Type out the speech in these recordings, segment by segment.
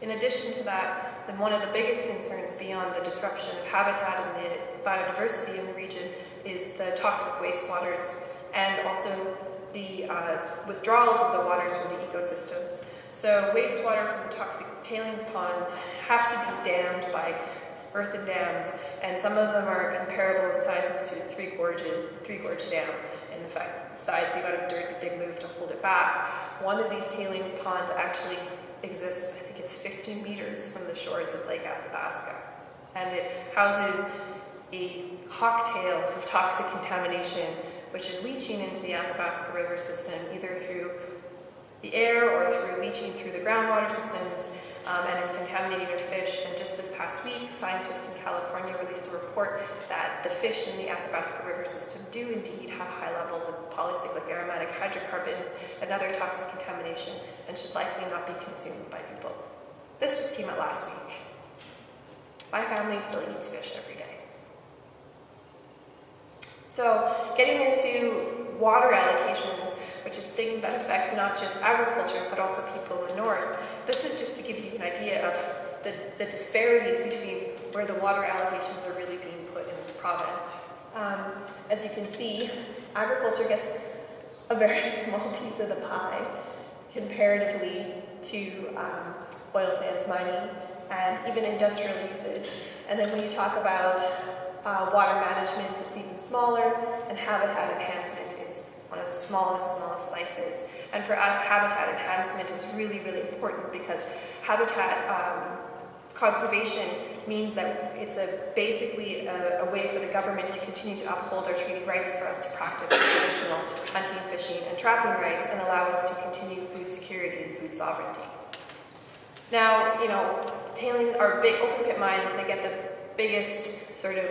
In addition to that, then one of the biggest concerns beyond the disruption of habitat and the biodiversity in the region is the toxic wastewaters and also the withdrawals of the waters from the ecosystems. So wastewater from the toxic tailings ponds have to be dammed by earthen dams, and some of them are comparable in sizes to Three Gorge Dam in the size, the amount of dirt that they move to hold it back. One of these tailings ponds actually exists, I think it's 50 meters from the shores of Lake Athabasca, and it houses a cocktail of toxic contamination which is leaching into the Athabasca River system either through the air or through leaching through the groundwater systems, and it's contaminating our fish. And just this past week, scientists in California released a report that the fish in the Athabasca River system do indeed have high levels of polycyclic aromatic hydrocarbons and other toxic contamination and should likely not be consumed by people. This just came out last week. My family still eats fish every day. So getting into water allocations, which is a thing that affects not just agriculture, but also people in the north. This is just to give you an idea of the disparities between where the water allocations are really being put in this province. As you can see, agriculture gets a very small piece of the pie comparatively to oil sands mining and even industrial usage. And then when you talk about water management, it's even smaller, and habitat enhancement is one of the smallest slices. And for us, habitat enhancement is really, really important because habitat conservation means that it's basically a way for the government to continue to uphold our treaty rights for us to practice traditional hunting, fishing, and trapping rights and allow us to continue food security and food sovereignty. Now, tailing our big open pit mines, they get the biggest sort of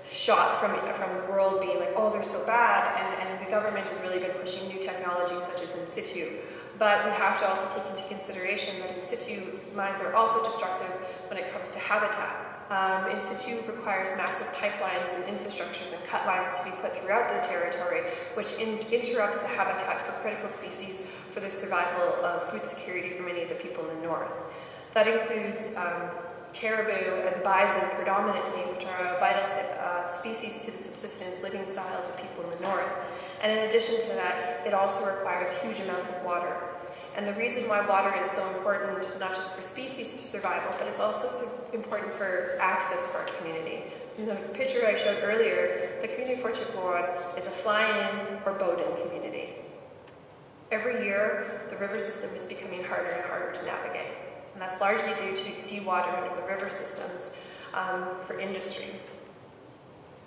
shot from the world being like, oh, they're so bad, and the government has really been pushing new technologies such as in situ. But we have to also take into consideration that in situ mines are also destructive when it comes to habitat. In situ requires massive pipelines and infrastructures and cut lines to be put throughout the territory, which interrupts the habitat for critical species for the survival of food security for many of the people in the north. That includes caribou and bison predominantly, which are a vital species to the subsistence living styles of people in the north. And in addition to that, it also requires huge amounts of water. And the reason why water is so important, not just for species survival, but it's also so important for access for our community. In the picture I showed earlier, the community of Fort Chipewyan, it's a fly-in or boat-in community. Every year, the river system is becoming harder and harder to navigate. And that's largely due to dewatering of the river systems for industry.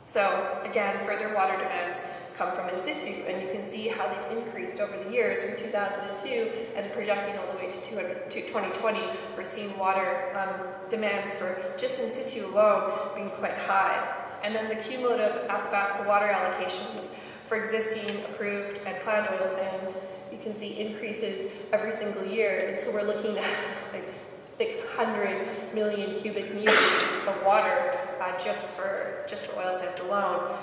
So again, further water demands come from in situ, and you can see how they've increased over the years from 2002 and projecting all the way to 2020. We're seeing water demands for just in situ alone being quite high. And then the cumulative Athabasca water allocations for existing, approved, and planned oil sands, you can see increases every single year until we're looking at like 600 million cubic meters of water just for oil sands alone.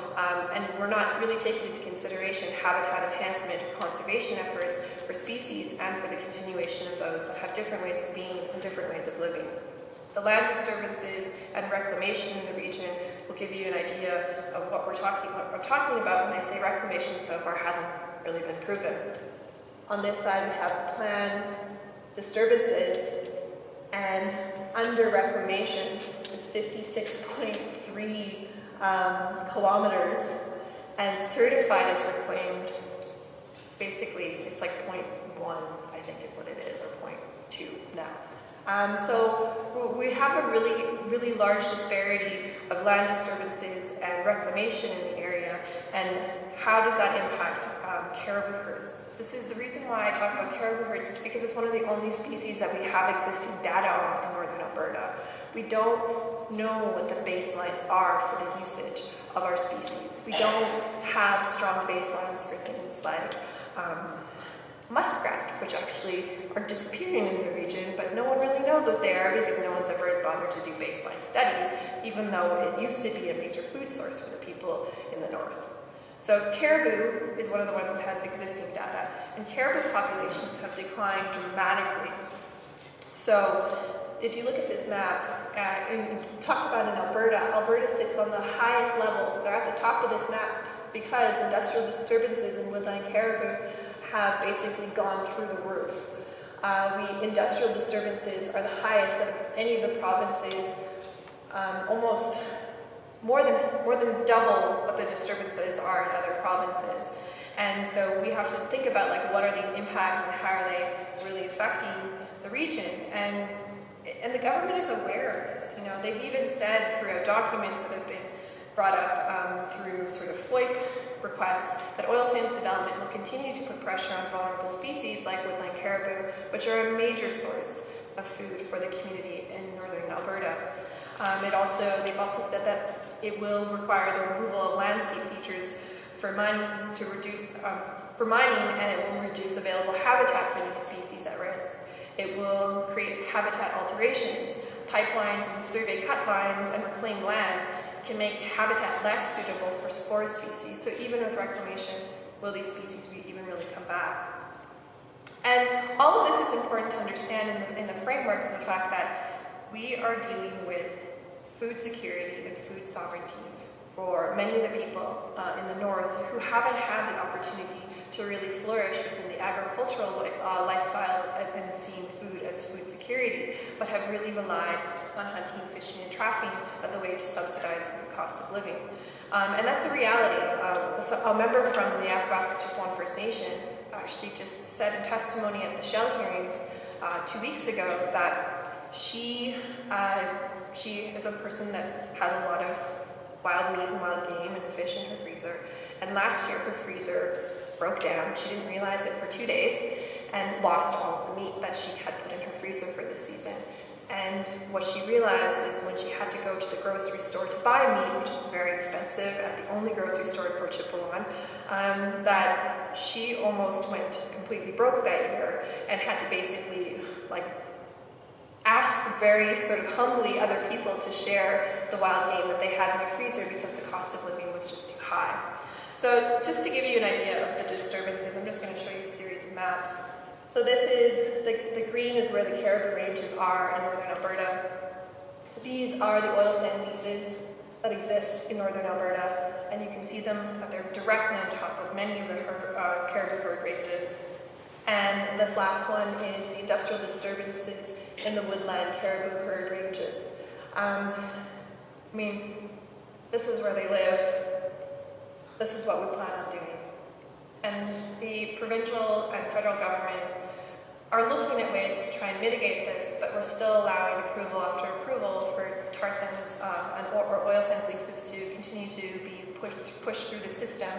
And we're not really taking into consideration habitat enhancement or conservation efforts for species and for the continuation of those that have different ways of being and different ways of living. The land disturbances and reclamation in the region will give you an idea of what I'm talking about when I say reclamation so far hasn't really been proven. On this side, we have planned disturbances, and under reclamation is 56.3 kilometers, and certified as reclaimed, basically it's like 0.1, I think is what it is, or 0.2 now. So we have a really, really large disparity of land disturbances and reclamation in the area, and how does that impact caribou herds? This is the reason why I talk about caribou herds is because it's one of the only species that we have existing data on in Northern Alberta. We don't know what the baselines are for the usage of our species. We don't have strong baselines for things like muskrat, which actually are disappearing in the region, but no one really knows what they are because no one's ever bothered to do baseline studies, even though it used to be a major food source for the people in the north. So caribou is one of the ones that has existing data, and caribou populations have declined dramatically. So if you look at this map, and you talk about in Alberta, Alberta sits on the highest levels. They're at the top of this map because industrial disturbances in woodland caribou have basically gone through the roof. Industrial disturbances are the highest of any of the provinces, almost more than double what the disturbances are in other provinces. And so we have to think about, like, what are these impacts and how are they really affecting the region? And the government is aware of this. You know, they've even said throughout documents that have been brought up through sort of FOIP requests that oil sands development will continue to put pressure on vulnerable species like woodland caribou, which are a major source of food for the community in Northern Alberta. They've also said that it will require the removal of landscape features for mining and it will reduce available habitat for these species at risk. It will create habitat alterations. Pipelines and survey cut lines and reclaimed land can make habitat less suitable for spore species. So even with reclamation, will these species even really come back? And all of this is important to understand in the framework of the fact that we are dealing with food security and food sovereignty for many of the people in the north who haven't had the opportunity to really flourish within the agricultural lifestyles and seeing food as food security, but have really relied on hunting, fishing, and trapping as a way to subsidize the cost of living. And that's a reality. A member from the Athabasca Chipewyan First Nation actually just said in testimony at the Shell hearings 2 weeks ago that she is a person that has a lot of wild meat and wild game and fish in her freezer. And last year her freezer broke down. She didn't realize it for 2 days and lost all the meat that she had put in her freezer for this season. And what she realized is when she had to go to the grocery store to buy meat, which is very expensive at the only grocery store in Fort Chipewyan, that she almost went completely broke that year and had to basically ask very sort of humbly other people to share the wild game that they had in their freezer because the cost of living was just too high. So just to give you an idea of the disturbances, I'm just going to show you a series of maps. So this is, the green is where the caribou ranges are in Northern Alberta. These are the oil sand leases that exist in Northern Alberta, and you can see them, that they're directly on top of many of the caribou herd ranges. And this last one is the industrial disturbances in the woodland caribou herd ranges. This is where they live. This is what we plan on doing. And the provincial and federal governments are looking at ways to try and mitigate this, but we're still allowing approval after approval for tar sands or oil sands leases to continue to be pushed through the system.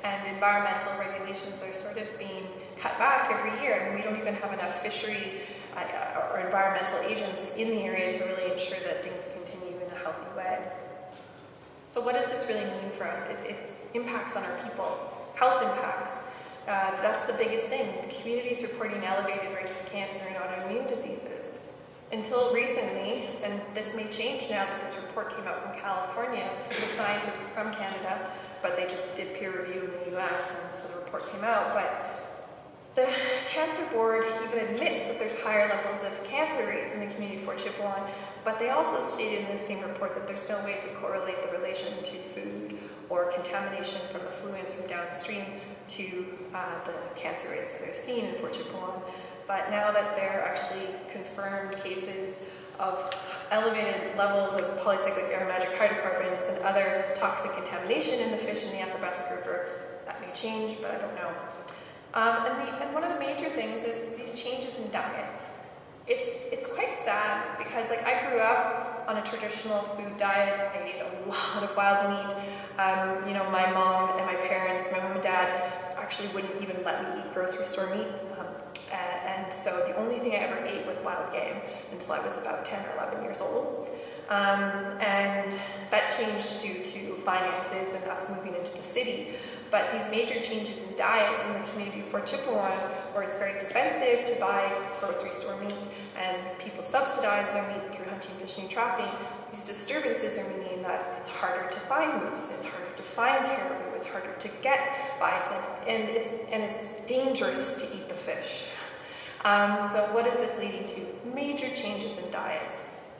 And environmental regulations are sort of being cut back every year, and we don't even have enough fishery or environmental agents in the area to really ensure that things continue in a healthy way. So what does this really mean for us? It's impacts on our people, health impacts. That's the biggest thing. The community is reporting elevated rates of cancer and autoimmune diseases. Until recently, and this may change now that this report came out from California, the scientists from Canada, but they just did peer review in the US, and so the report came out. But the Cancer Board even admits that there's higher levels of cancer rates in the community of Fort Chipewyan, but they also stated in the same report that there's no way to correlate the relation to food or contamination from effluents from downstream to the cancer rates that are seen in Fort Chipewyan. But now that there are actually confirmed cases of elevated levels of polycyclic aromatic hydrocarbons and other toxic contamination in the fish in the Athabasca River, that may change, but I don't know. And one of the major things is these changes in diets. It's quite sad because I grew up on a traditional food diet. I ate a lot of wild meat. My mom and my parents, my mom and dad actually wouldn't even let me eat grocery store meat. And so the only thing I ever ate was wild game until I was about 10 or 11 years old. And that changed due to finances and us moving into the city. But these major changes in diets in the community of Fort Chipewyan, where it's very expensive to buy grocery store meat and people subsidize their meat through hunting, fishing, and trapping, these disturbances are meaning that it's harder to find moose, it's harder to find caribou, it's harder to get bison, and it's dangerous to eat the fish. So what is this leading to? Major changes